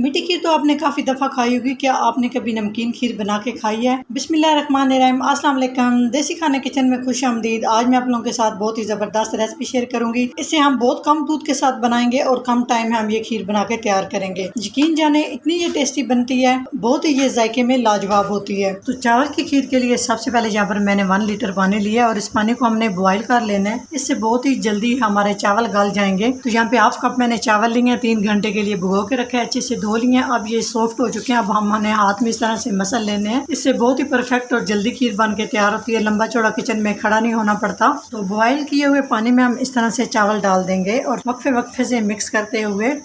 मीठी खीर तो आपने काफ़ी दफ़ा खाई होगी। क्या आपने कभी नमकीन खीर बना के खाई है? बिस्मिल्लाहिर्रहमानिर्रहीम, अस्सलाम वालेकुम। देसी खाने किचन में खुश आमदीद। आज मैं आप लोगों के साथ बहुत ही ज़बरदस्त रेसिपी शेयर करूंगी। इसे हम बहुत कम दूध के साथ बनाएंगे और कम टाइम में हम ये खीर बना के तैयार करेंगे। यकीन जाने इतनी ये टेस्टी बनती है, बहुत ही ये जायके में लाजवाब होती है। तो चावल की खीर के लिए सबसे पहले यहाँ पर मैंने 1 लीटर पानी लिया और इस पानी को हमने बॉयल कर लेना है। इससे बहुत ही जल्दी हमारे चावल गल जाएंगे। तो यहाँ पे हाफ कप मैंने चावल लिए, 3 घंटे के लिए भिगो के रखे, अच्छे से धो लिए। अब ये सॉफ्ट हो चुके हैं। अब हमने हाथ में इस तरह से मसल लेने हैं। इससे बहुत ही परफेक्ट और जल्दी खीर बन के तैयार होती है। लंबा चौड़ा किचन में खड़ा नहीं होना पड़ता। तो बॉयल किए हुए पानी में हम इस तरह से चावल डाल देंगे और वक्फे वक्फे से मिक्स करते हुए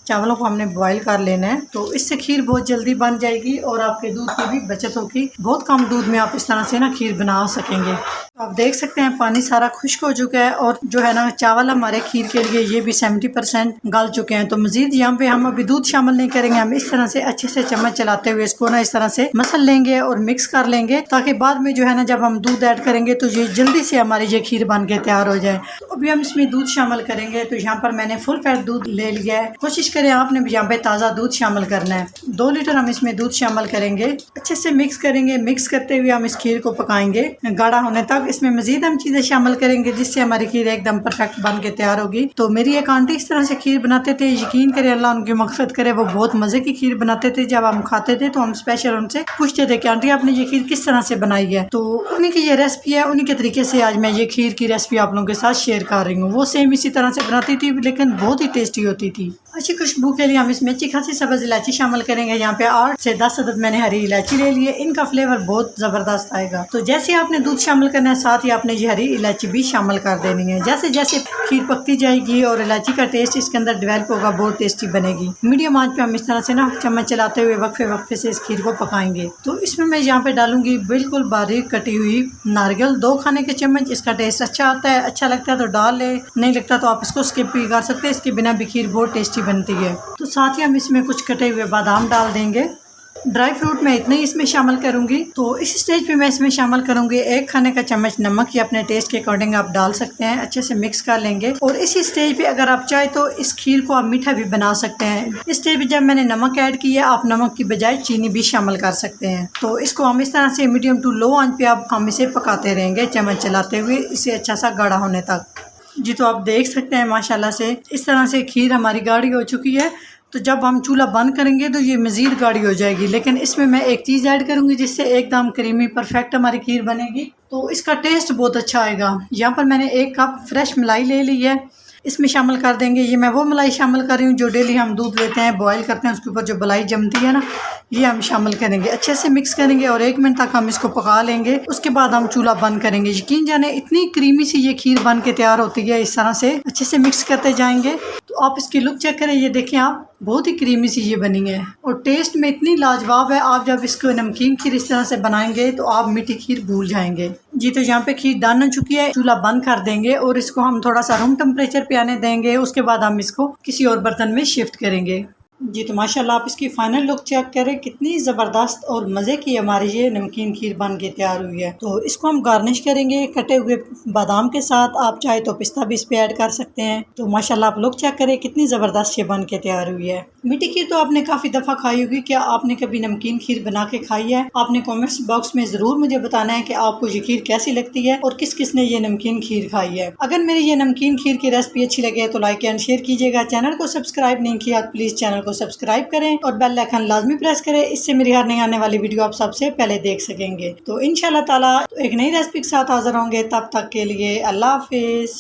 चावलों को हमने बॉईल कर लेना है। तो इससे खीर बहुत जल्दी बन जाएगी और आपके दूध की भी बचत होगी। बहुत कम दूध में आप इस तरह से ना खीर बना सकेंगे। तो आप देख सकते हैं पानी सारा खुश्क हो चुका है और जो है ना चावल हमारे खीर के लिए ये भी 70% गल चुके हैं। तो मजीद यहाँ पे हम अभी दूध शामिल नहीं करेंगे। हम इस तरह से अच्छे से चम्मच चलाते हुए इसको ना इस तरह से मसल लेंगे और मिक्स कर लेंगे, ताकि बाद में जो है ना जब हम दूध ऐड करेंगे तो ये जल्दी से हमारी ये खीर बन के तैयार हो जाए। तो अभी हम इसमें दूध शामिल करेंगे। तो यहाँ पर मैंने फुल फैट दूध ले लिया है। कोशिश करें आपने भी यहाँ पे ताज़ा दूध शामिल करना है। 2 लीटर हम इसमें दूध शामिल करेंगे, अच्छे से मिक्स करेंगे। मिक्स करते हुए हम इस खीर को पकाएंगे गाढ़ा होने तक। इसमें मजीद हम चीज़ें शामिल करेंगे जिससे हमारी खीर एकदम परफेक्ट बन के तैयार होगी। तो मेरी एक आंटी इस तरह से खीर बनाते थे, यकीन करें अल्लाह उनकी मग़फ़िरत करे, वो बहुत मज़े की खीर बनाते थे। जब हम खाते थे तो हम स्पेशल उनसे पूछते थे कि आंटी आपने ये खीर किस तरह से बनाई है। तो उन्हीं की ये रेसिपी है, उन्हीं के तरीके से आज मैं ये खीर की रेसिपी आप लोगों के साथ शेयर कर रही हूँ। वो सेम इसी तरह से बनाती थी, लेकिन बहुत ही टेस्टी होती थी। अच्छी खुशबू के लिए हम इसमें अच्छी खासी सब्ज़ इलायची शामिल करेंगे। यहाँ पे 8 से 10 अदद मैंने हरी इलायची ले लिए। इनका फ्लेवर बहुत ज़बरदस्त आएगा। तो जैसे आपने दूध शामिल करना है, साथ ही आपने ये हरी इलायची भी शामिल कर देनी है। जैसे जैसे खीर पकती जाएगी और इलायची का टेस्ट इसके अंदर डेवलप होगा, बहुत टेस्टी बनेगी। मीडियम आंच पे हम इस तरह से ना चम्मच चलाते हुए वक्फे वक्फे से इस खीर को पकाएंगे। तो इसमें मैं यहाँ पे डालूंगी बिल्कुल बारीक कटी हुई नारियल, 2 खाने के चम्मच। इसका टेस्ट अच्छा आता है, अच्छा लगता है तो डाल ले, नहीं लगता तो आप इसको स्किप भी कर सकते हैं। इसके बिना भी खीर बहुत टेस्टी बनती है। तो साथ ही हम इसमें कुछ कटे हुए बादाम डाल देंगे। ड्राई फ्रूट मैं इतने ही इसमें शामिल करूंगी। तो इस स्टेज पे मैं इसमें शामिल करूंगी 1 खाने का चम्मच नमक, या अपने टेस्ट के अकॉर्डिंग आप डाल सकते हैं। अच्छे से मिक्स कर लेंगे और इसी स्टेज पे अगर आप चाहे तो इस खीर को आप मीठा भी बना सकते हैं। इस स्टेज पे जब मैंने नमक ऐड किया, आप नमक की बजाय चीनी भी शामिल कर सकते हैं। तो इसको हम इस तरह से मीडियम टू लो आंच पे आप हम इसे पकाते रहेंगे चम्मच चलाते हुए, इसे अच्छा सा गाढ़ा होने तक। जी तो आप देख सकते हैं माशाल्लाह से इस तरह से खीर हमारी गाढ़ी हो चुकी है। तो जब हम चूल्हा बंद करेंगे तो ये मज़ीद गाढ़ी हो जाएगी। लेकिन इसमें मैं एक चीज़ ऐड करूँगी जिससे एकदम क्रीमी परफेक्ट हमारी खीर बनेगी। तो इसका टेस्ट बहुत अच्छा आएगा। यहाँ पर मैंने 1 कप फ्रेश मलाई ले ली है, इसमें शामिल कर देंगे। ये मैं वो मलाई शामिल कर रही हूँ जो डेली हम दूध लेते हैं, बॉयल करते हैं, उसके ऊपर जो मलाई जमती है ना, ये हम शामिल करेंगे। अच्छे से मिक्स करेंगे और 1 मिनट तक हम इसको पका लेंगे। उसके बाद हम चूल्हा बंद करेंगे। यकीन जाने इतनी क्रीमी सी ये खीर बन के तैयार होती है। इस तरह से अच्छे से मिक्स करते जाएंगे। तो आप इसकी लुक चेक करें, ये देखें आप, बहुत ही क्रीमी सी ये बनी है और टेस्ट में इतनी लाजवाब है। आप जब इसको नमकीन खीर इस तरह से बनाएंगे तो आप मीठी खीर भूल जाएंगे। जी तो यहाँ पे खीर डन हो चुकी है। चूल्हा बंद कर देंगे और इसको हम थोड़ा सा रूम टेम्परेचर पे आने देंगे। उसके बाद हम इसको किसी और बर्तन में शिफ्ट करेंगे। जी तो माशाल्लाह आप इसकी फाइनल लुक चेक करें, कितनी ज़बरदस्त और मज़े की हमारी ये नमकीन खीर बन के तैयार हुई है। तो इसको हम गार्निश करेंगे कटे हुए बादाम के साथ। आप चाहे तो पिस्ता भी इस पे ऐड कर सकते हैं। तो माशाल्लाह आप लुक चेक करें, कितनी ज़बरदस्त ये बन के तैयार हुई है। मीठी खीर तो आपने काफ़ी दफ़ा खाई होगी। क्या आपने कभी नमकीन खीर बना के खाई है? आपने कॉमेंट्स बॉक्स में ज़रूर मुझे बताना है कि आपको ये खीर कैसी लगती है और किस किस ने ये नमकीन खीर खाई है। अगर मेरी ये नमकीन खीर की रेसिपी अच्छी लगे तो लाइक एंड शेयर कीजिएगा। चैनल को सब्सक्राइब नहीं किया तो प्लीज़ चैनल को सब्सक्राइब करें और बेल आइकन लाजमी प्रेस करें। इससे मेरी हर नई आने वाली वीडियो आप सबसे पहले देख सकेंगे। तो इंशाल्लाह ताला एक नई रेसिपी के साथ हाजिर होंगे। तब तक के लिए अल्लाह हाफिज़।